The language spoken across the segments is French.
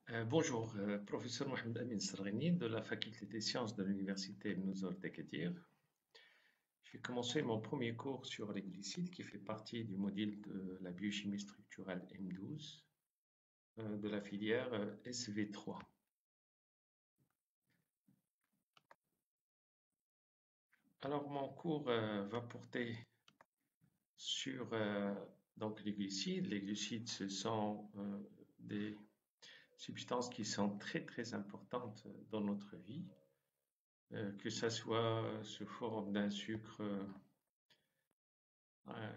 Bonjour, professeur Mohamed Amin Sarghini de la faculté des sciences de l'université Nouzor d'Agadir. J'ai commencé mon premier cours sur les glycides qui fait partie du module de la biochimie structurelle M12 de la filière SV3. Alors mon cours va porter sur donc les glucides. Les glucides, ce sont des substances qui sont très importantes dans notre vie, que ça soit sous forme d'un sucre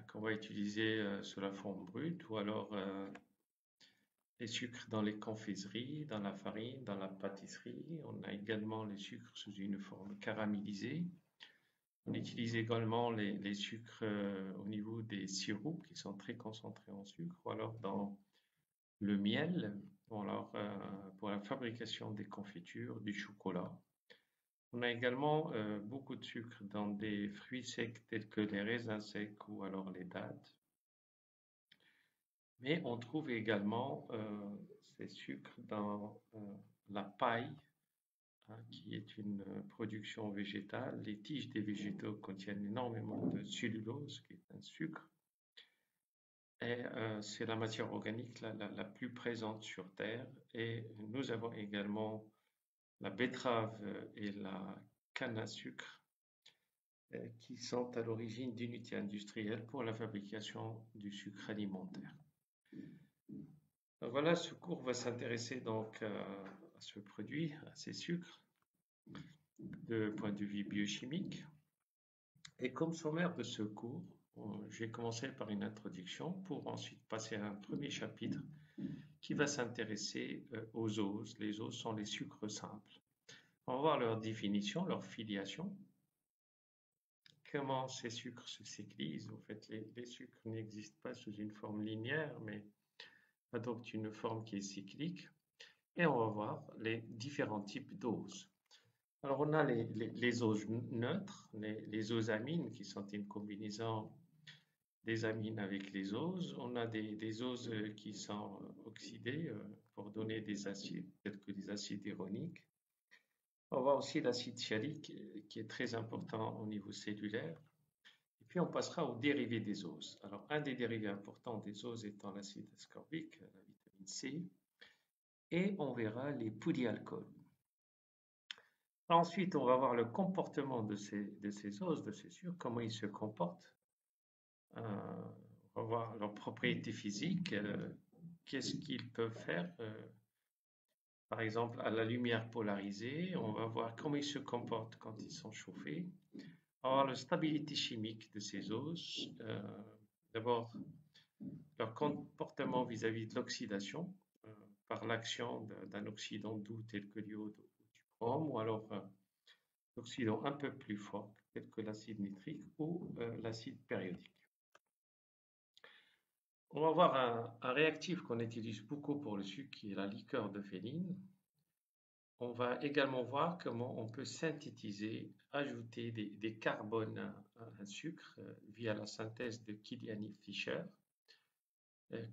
qu'on va utiliser sous la forme brute ou alors les sucres dans les confiseries, dans la farine, dans la pâtisserie. On a également les sucres sous une forme caramélisée. On utilise également les sucres au niveau des sirops qui sont très concentrés en sucre ou alors dans le miel ou alors pour la fabrication des confitures, du chocolat. On a également beaucoup de sucre dans des fruits secs tels que les raisins secs ou alors les dattes. Mais on trouve également ces sucres dans la paille, hein, qui est une production végétale. Les tiges des végétaux contiennent énormément de cellulose, qui est un sucre. Et c'est la matière organique la plus présente sur Terre. Et nous avons également la betterave et la canne à sucre, qui sont à l'origine d'unités industrielles pour la fabrication du sucre alimentaire. Voilà, ce cours va s'intéresser donc à ce produit, à ces sucres, de point de vue biochimique. Et comme sommaire de ce cours, j'ai commencé par une introduction pour ensuite passer à un premier chapitre qui va s'intéresser aux oses. Les oses sont les sucres simples. On va voir leur définition, leur filiation, comment ces sucres se cyclisent. En fait, les sucres n'existent pas sous une forme linéaire, mais adoptent une forme qui est cyclique. Et on va voir les différents types d'oses. Alors, on a les oses neutres, les osamines, qui sont une combinaison des amines avec les oses. On a des oses qui sont oxydées pour donner des acides, tels que les acides ironiques. On voit aussi l'acide sialique, qui est très important au niveau cellulaire. Et puis, on passera aux dérivés des oses. Alors, un des dérivés importants des oses étant l'acide ascorbique, la vitamine C, et on verra les polyalcools. Ensuite, on va voir le comportement de ces oses, de ces sucres, comment ils se comportent. On va voir leurs propriétés physiques, qu'est-ce qu'ils peuvent faire. Par exemple, à la lumière polarisée, on va voir comment ils se comportent quand ils sont chauffés. On va voir la stabilité chimique de ces oses. D'abord, leur comportement vis-à-vis de l'oxydation par l'action d'un oxydant doux tel que l'iode ou du chrome, ou alors d'oxydants un peu plus forts, tels que l'acide nitrique ou l'acide périodique. On va voir un réactif qu'on utilise beaucoup pour le sucre, qui est la liqueur de féline. On va également voir comment on peut synthétiser, ajouter des carbones à un sucre via la synthèse de Kiliani-Fischer.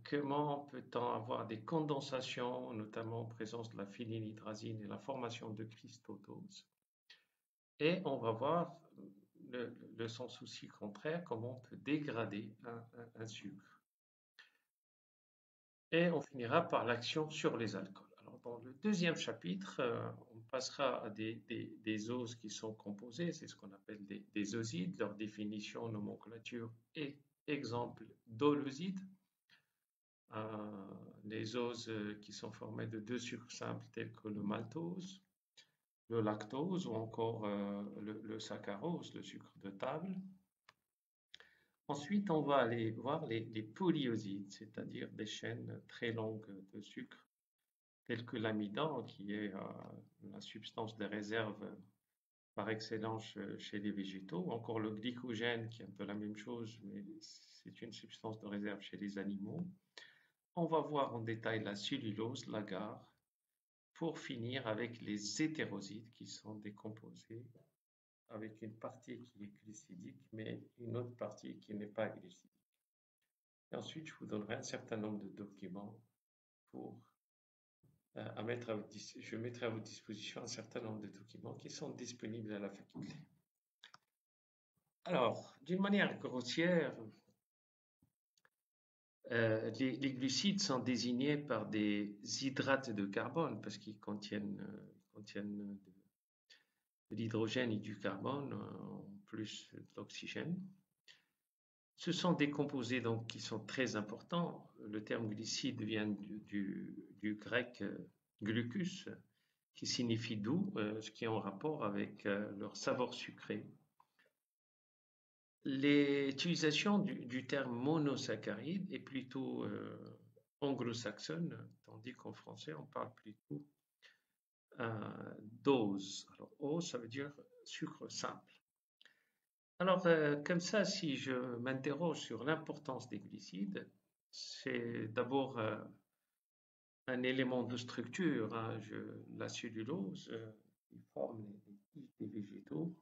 Comment peut-on avoir des condensations, notamment en présence de la phénylhydrazine et la formation de cristaux d'ose. Et on va voir le sans souci contraire, comment on peut dégrader un sucre. Et on finira par l'action sur les alcools. Alors, dans le deuxième chapitre, on passera à des oses qui sont composées, c'est ce qu'on appelle des osides, leur définition, nomenclature et exemple d'holosides. Les oses qui sont formées de deux sucres simples tels que le maltose, le lactose ou encore le saccharose, le sucre de table. Ensuite, on va aller voir les polyosides, c'est-à-dire des chaînes très longues de sucre, telles que l'amidon, qui est la substance de réserve par excellence chez les végétaux, ou encore le glycogène, qui est un peu la même chose, mais c'est une substance de réserve chez les animaux. On va voir en détail la cellulose, l'agar, pour finir avec les hétérosides, qui sont décomposés avec une partie qui est glucidique, mais une autre partie qui n'est pas glucidique. Et ensuite, je vous donnerai un certain nombre de documents pour je mettrai à votre disposition un certain nombre de documents qui sont disponibles à la faculté. Alors, d'une manière grossière, les glucides sont désignés par des hydrates de carbone parce qu'ils contiennent de l'hydrogène et du carbone en plus de l'oxygène. Ce sont des composés donc, qui sont très importants. Le terme glucide vient du grec glucus, qui signifie doux, ce qui est en rapport avec leur saveur sucrée. L'utilisation du terme monosaccharide est plutôt anglo-saxonne, tandis qu'en français, on parle plutôt d'ose. Alors, ose, ça veut dire sucre simple. Alors, comme ça, si je m'interroge sur l'importance des glucides, c'est d'abord un élément de structure. Hein, la cellulose, qui forme les tiges des végétaux,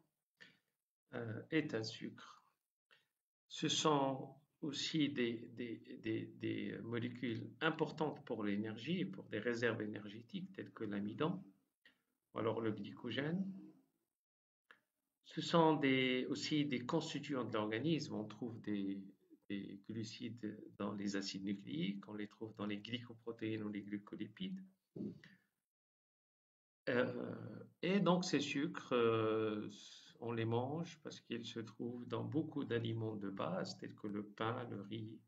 est un sucre. Ce sont aussi des molécules importantes pour l'énergie et pour des réserves énergétiques telles que l'amidon ou alors le glycogène. Ce sont aussi des constituants de l'organisme. On trouve des glucides dans les acides nucléiques, on les trouve dans les glycoprotéines ou les glucolipides. Et donc ces sucres, on les mange parce qu'ils se trouvent dans beaucoup d'aliments de base tels que le pain, le riz,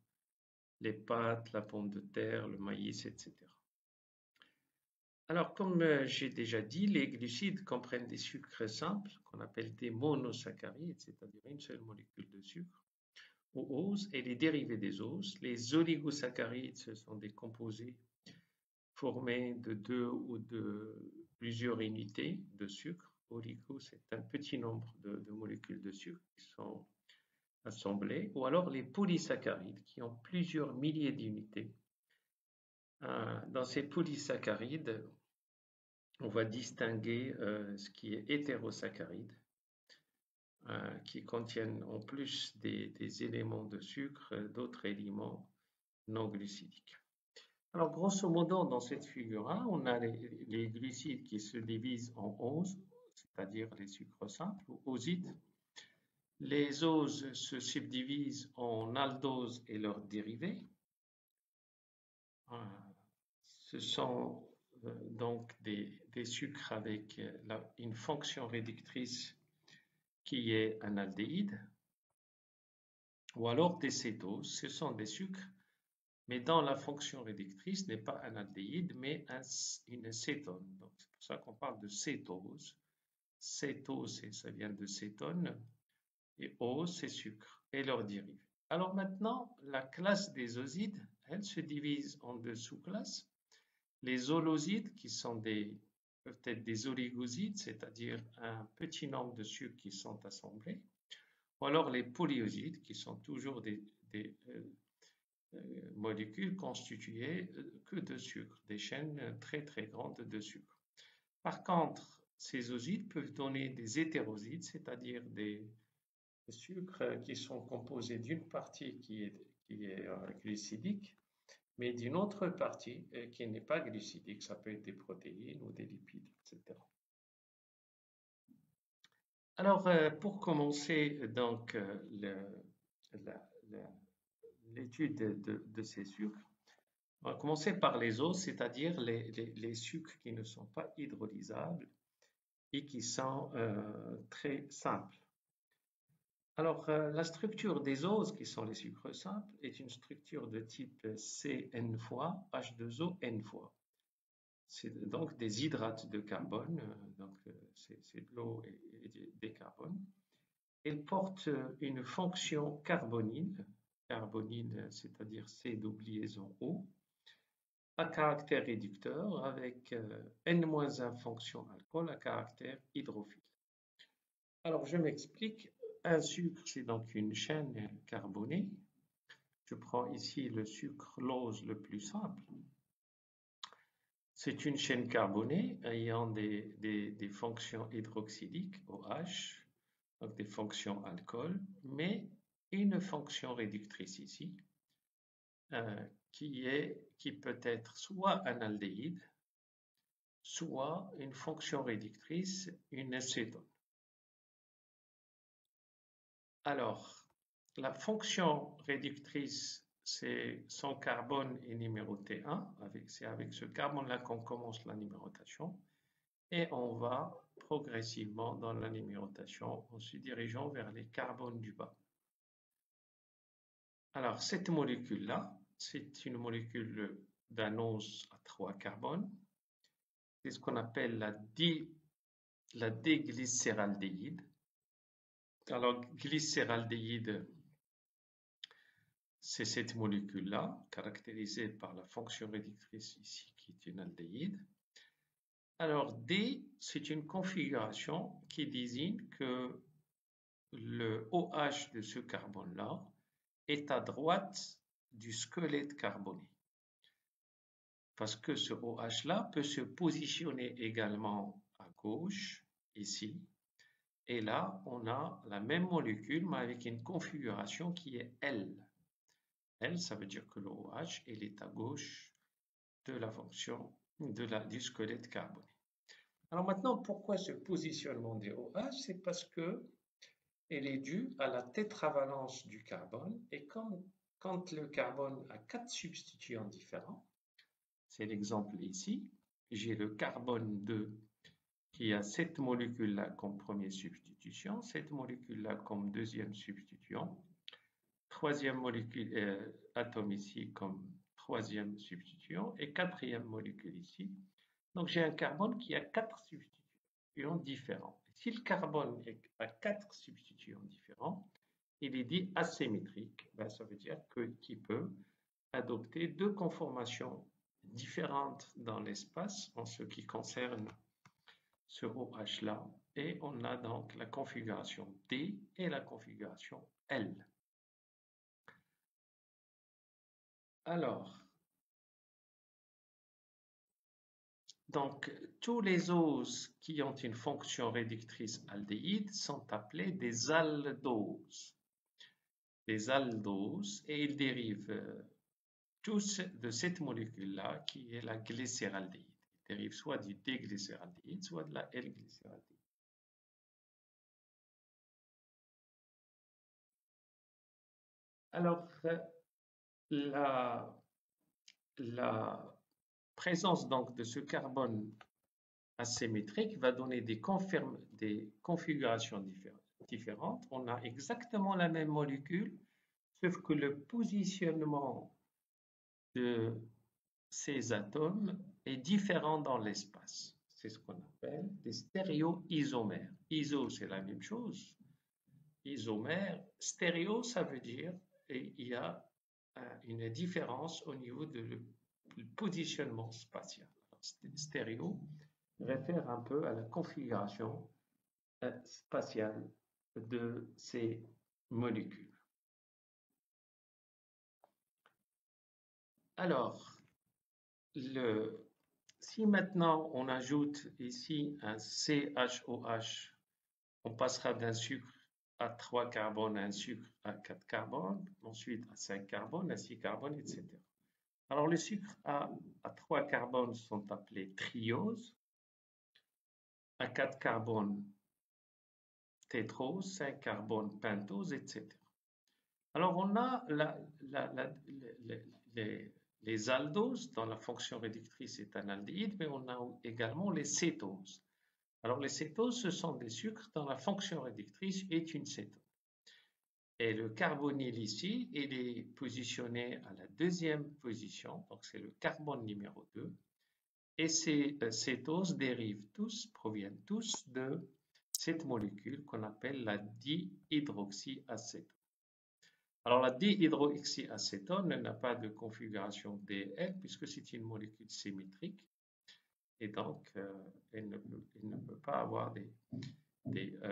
les pâtes, la pomme de terre, le maïs, etc. Alors, comme j'ai déjà dit, les glucides comprennent des sucres simples qu'on appelle des monosaccharides, c'est-à-dire une seule molécule de sucre, ou oses, et les dérivés des oses. Les oligosaccharides, ce sont des composés formés de deux ou de plusieurs unités de sucre. Oligo, c'est un petit nombre de molécules de sucre qui sont assemblées, ou alors les polysaccharides qui ont plusieurs milliers d'unités. Dans ces polysaccharides, on va distinguer ce qui est hétérosaccharide, qui contiennent en plus des éléments de sucre, d'autres éléments non glucidiques. Alors, grosso modo, dans cette figure-là, on a les glucides qui se divisent en oses, c'est-à-dire les sucres simples, ou osides. Les oses se subdivisent en aldoses et leurs dérivés. Ce sont donc des sucres avec une fonction réductrice qui est un aldéhyde, ou alors des cétoses. Ce sont des sucres, mais dont la fonction réductrice n'est pas un aldéhyde, mais une cétone. Donc c'est pour ça qu'on parle de cétose. Cétose, ça vient de cétone, et ose, c'est sucre, et leurs dérivés. Alors maintenant, la classe des osides, elle se divise en deux sous-classes. Les holosides, qui sont peuvent être des oligosides, c'est-à-dire un petit nombre de sucres qui sont assemblés, ou alors les polyosides, qui sont toujours des molécules constituées que de sucre, des chaînes très très grandes de sucre. Par contre, ces osides peuvent donner des hétérosides, c'est-à-dire des sucres qui sont composés d'une partie qui est glucidique, mais d'une autre partie qui n'est pas glucidique. Ça peut être des protéines ou des lipides, etc. Alors, pour commencer donc l'étude de ces sucres, on va commencer par les oses, c'est-à-dire les sucres qui ne sont pas hydrolysables et qui sont très simples. Alors, la structure des oses, qui sont les sucres simples, est une structure de type CN fois H2O N fois. C'est donc des hydrates de carbone, donc c'est de l'eau et des carbones. Elle porte une fonction carbonyle, c'est-à-dire C double O, à caractère réducteur avec N-1 fonction alcool à caractère hydrophile. Alors, je m'explique. Un sucre, c'est donc une chaîne carbonée. Je prends ici le sucralose le plus simple. C'est une chaîne carbonée ayant des fonctions hydroxyliques, OH, donc des fonctions alcool, mais une fonction réductrice ici, qui peut être soit un aldéhyde, soit une fonction réductrice, une acétone. Alors, la fonction réductrice, son carbone est numéroté 1. C'est avec ce carbone-là qu'on commence la numérotation. Et on va progressivement dans la numérotation en se dirigeant vers les carbones du bas. Alors, cette molécule-là, c'est une molécule d'annose à 3 carbones. C'est ce qu'on appelle la déglycéraldéhyde. Alors, glycéraldéhyde, c'est cette molécule-là, caractérisée par la fonction réductrice ici, qui est une aldéhyde. Alors, D, c'est une configuration qui désigne que le OH de ce carbone-là est à droite du squelette carboné. Parce que ce OH-là peut se positionner également à gauche, ici. Et là, on a la même molécule, mais avec une configuration qui est L. L, ça veut dire que le OH est à gauche de la fonction du squelette carboné. Alors maintenant, pourquoi ce positionnement des OH? C'est parce que elle est due à la tétravalence du carbone. Et quand le carbone a 4 substituants différents, c'est l'exemple ici, j'ai le carbone 2 qui a cette molécule-là comme première substitution, cette molécule-là comme deuxième substituant, troisième molécule, atome ici comme troisième substituant et quatrième molécule ici. Donc j'ai un carbone qui a 4 substituants différents. Si le carbone a 4 substituants différents, il est dit asymétrique. Ben, ça veut dire qu'il peut adopter 2 conformations différentes dans l'espace en ce qui concerne ce OH-là. Et on a donc la configuration D et la configuration L. Alors, donc, tous les oses qui ont une fonction réductrice aldéhyde sont appelés des aldoses. Des aldoses, et ils dérivent tous de cette molécule-là qui est la glycéraldéhyde. Ils dérivent soit du D-glycéraldéhyde, soit de la L-glycéraldéhyde. Alors, la présence donc de ce carbone asymétrique va donner des configurations différentes. On a exactement la même molécule, sauf que le positionnement de ces atomes est différent dans l'espace. C'est ce qu'on appelle des stéréoisomères. Iso, c'est la même chose. Isomère, stéréo, ça veut dire qu'il y a une différence au niveau du positionnement spatial. Stéréo réfère un peu à la configuration spatiale de ces molécules. Alors, si maintenant on ajoute ici un CHOH, on passera d'un sucre à 3 carbones à un sucre à 4 carbones, ensuite à 5 carbones, à 6 carbones, etc. Alors, les sucres à 3 carbones sont appelés trioses, à 4 carbones tétrose, 5 carbones pentose, etc. Alors, on a les aldoses, dans la fonction réductrice est un aldéhyde, mais on a également les cétoses. Alors, les cétoses, ce sont des sucres dont la fonction réductrice est une cétone. Et le carbonyle ici, il est positionné à la deuxième position, donc c'est le carbone numéro 2. Et ces cétoses proviennent tous de cette molécule qu'on appelle la dihydroxyacétone. Alors la dihydroxyacétone n'a pas de configuration DL puisque c'est une molécule symétrique et donc elle ne peut pas avoir des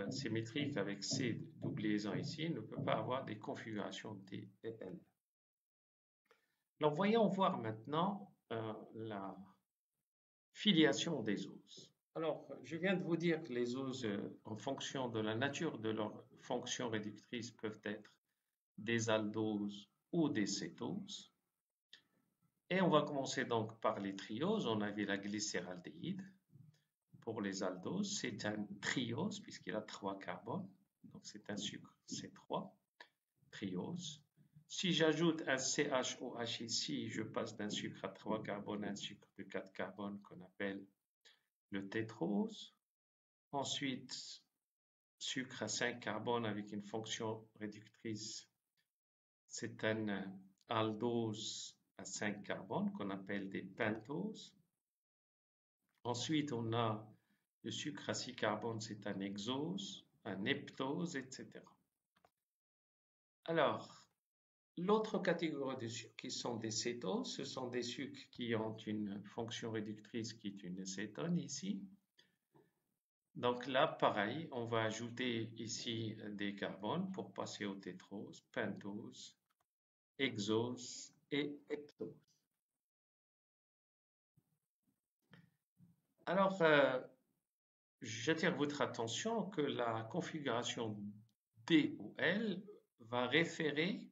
symétriques avec ces doublesons ici, ne peut pas avoir des configurations D et L. Alors voyons voir maintenant la filiation des oses. Alors, je viens de vous dire que les oses, en fonction de la nature de leur fonction réductrice, peuvent être des aldoses ou des cétoses. Et on va commencer donc par les trioses. On avait la glycéraldéhyde. pour les aldoses, c'est un triose puisqu'il a 3 carbones. Donc c'est un sucre C3, triose. Si j'ajoute un CHOH ici, je passe d'un sucre à 3 carbones à un sucre de 4 carbones qu'on appelle le tétrose. Ensuite, sucre à 5 carbones avec une fonction réductrice, c'est un aldose à 5 carbones qu'on appelle des pentoses. Ensuite, on a le sucre à 6 carbones, c'est un hexose, un heptose, etc. Alors, l'autre catégorie de sucres qui sont des cétoses, ce sont des sucres qui ont une fonction réductrice qui est une acétone ici. Donc là, pareil, on va ajouter ici des carbones pour passer au tétrose, pentose, hexose et heptose. Alors, j'attire votre attention que la configuration D ou L va référer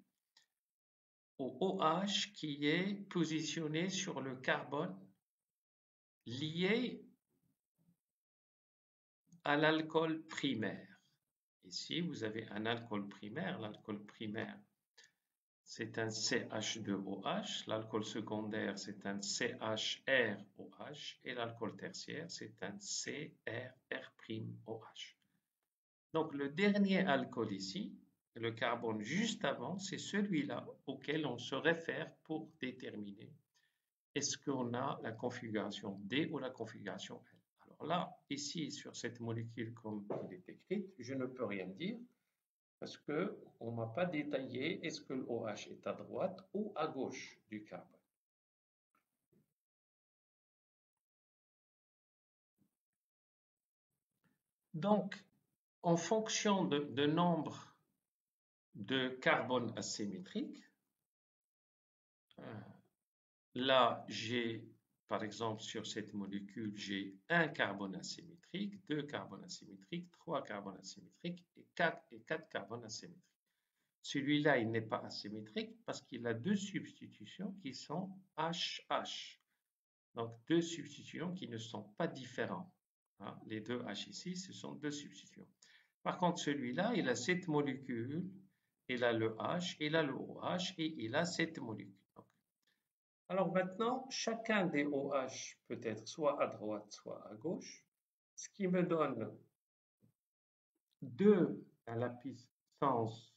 au OH qui est positionné sur le carbone lié à l'alcool primaire. Ici, vous avez un alcool primaire. L'alcool primaire, c'est un CH2OH. L'alcool secondaire, c'est un CHROH. Et l'alcool tertiaire, c'est un CRR'-OH. Donc, le dernier alcool ici, le carbone juste avant, c'est celui-là auquel on se réfère pour déterminer est-ce qu'on a la configuration D ou la configuration L. Alors là, ici, sur cette molécule comme elle est écrite, je ne peux rien dire parce qu'on ne m'a pas détaillé est-ce que le OH est à droite ou à gauche du carbone. Donc, en fonction de nombre de carbones asymétriques, là, j'ai, par exemple, sur cette molécule, j'ai un carbone asymétrique, 2 carbones asymétriques, 3 carbones asymétriques et 4 carbones asymétriques. Celui-là, il n'est pas asymétrique parce qu'il a 2 substitutions qui sont HH. Donc, 2 substitutions qui ne sont pas différentes. Hein, les 2 H ici, ce sont 2 substitutions. Par contre, celui-là, il a cette molécule, il a le H, il a le OH et il a cette molécule. Alors maintenant, chacun des OH peut être soit à droite, soit à gauche, ce qui me donne 2 à la puissance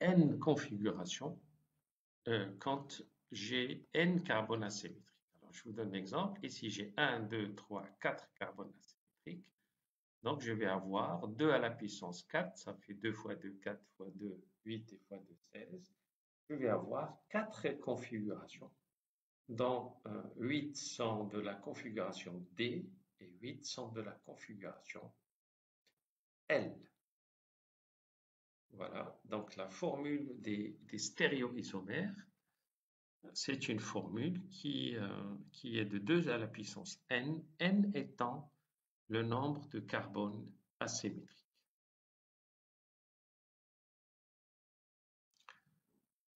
n configurations quand j'ai n carbones asymétriques. Alors, je vous donne un exemple. Ici, j'ai 1, 2, 3, 4 carbones asymétriques. Donc, je vais avoir 2 à la puissance 4, ça fait 2 fois 2, 4 fois 2, 8 et fois 2, 16. Je vais avoir 4 configurations, dont 8 sont de la configuration D et 8 sont de la configuration L. Voilà, donc la formule des stéréoisomères, c'est une formule qui est de 2 à la puissance n, n étant le nombre de carbones asymétriques.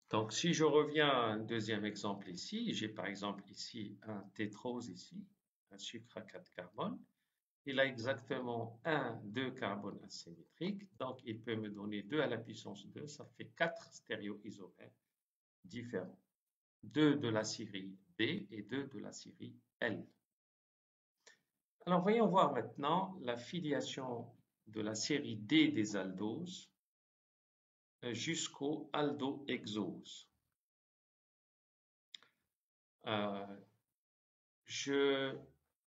Donc, si je reviens à un deuxième exemple ici, j'ai par exemple ici un tétrose ici, un sucre à 4 carbones. Il a exactement 2 carbones asymétriques, donc il peut me donner 2 à la puissance 2, ça fait 4 stéréoisomères différents. 2 de la série B et 2 de la série L. Alors, voyons voir maintenant la filiation de la série D des aldoses jusqu'au aldohexose. Je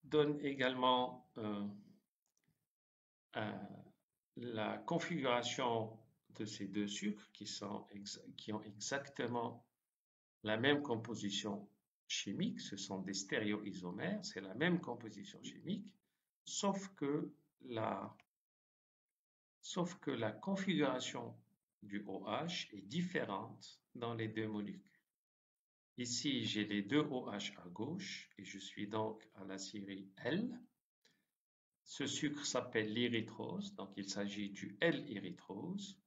donne également la configuration de ces deux sucres qui ont exactement la même composition chimique, ce sont des stéréoisomères, c'est la même composition chimique, sauf que la configuration du OH est différente dans les deux molécules. Ici, j'ai les deux OH à gauche et je suis donc à la série L. Ce sucre s'appelle l'érythrose, donc il s'agit du L-érythrose.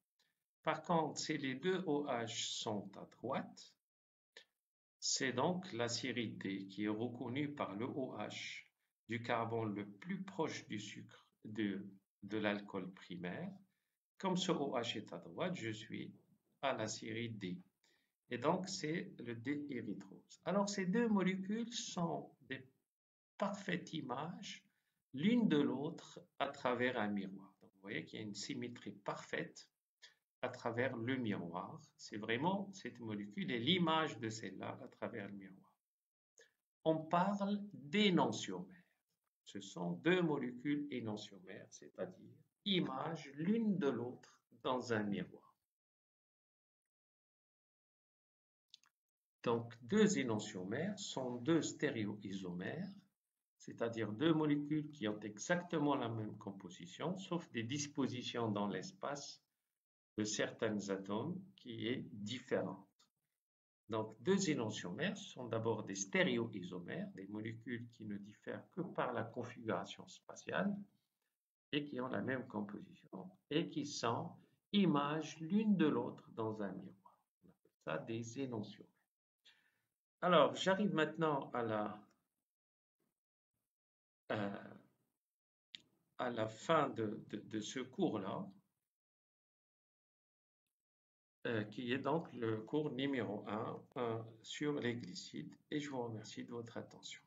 Par contre, si les deux OH sont à droite, c'est donc la série D qui est reconnue par le OH du carbone le plus proche du sucre de l'alcool primaire. Comme ce OH est à droite, je suis à la série D. Et donc, c'est le D-érythrose. Alors, ces deux molécules sont des parfaites images l'une de l'autre à travers un miroir. Donc, vous voyez qu'il y a une symétrie parfaite à travers le miroir. C'est vraiment cette molécule et l'image de celle-là à travers le miroir. On parle d'énantiomère. Ce sont deux molécules énantiomères, c'est-à-dire images l'une de l'autre dans un miroir. Donc, deux énantiomères sont deux stéréoisomères, c'est-à-dire deux molécules qui ont exactement la même composition, sauf des dispositions dans l'espace de certains atomes qui est différente. Donc, deux énantiomères sont d'abord des stéréoisomères, des molécules qui ne diffèrent que par la configuration spatiale et qui ont la même composition et qui sont images l'une de l'autre dans un miroir. On appelle ça des énantiomères. Alors, j'arrive maintenant à la fin de ce cours-là, qui est donc le cours numéro 1 sur les glycides, et je vous remercie de votre attention.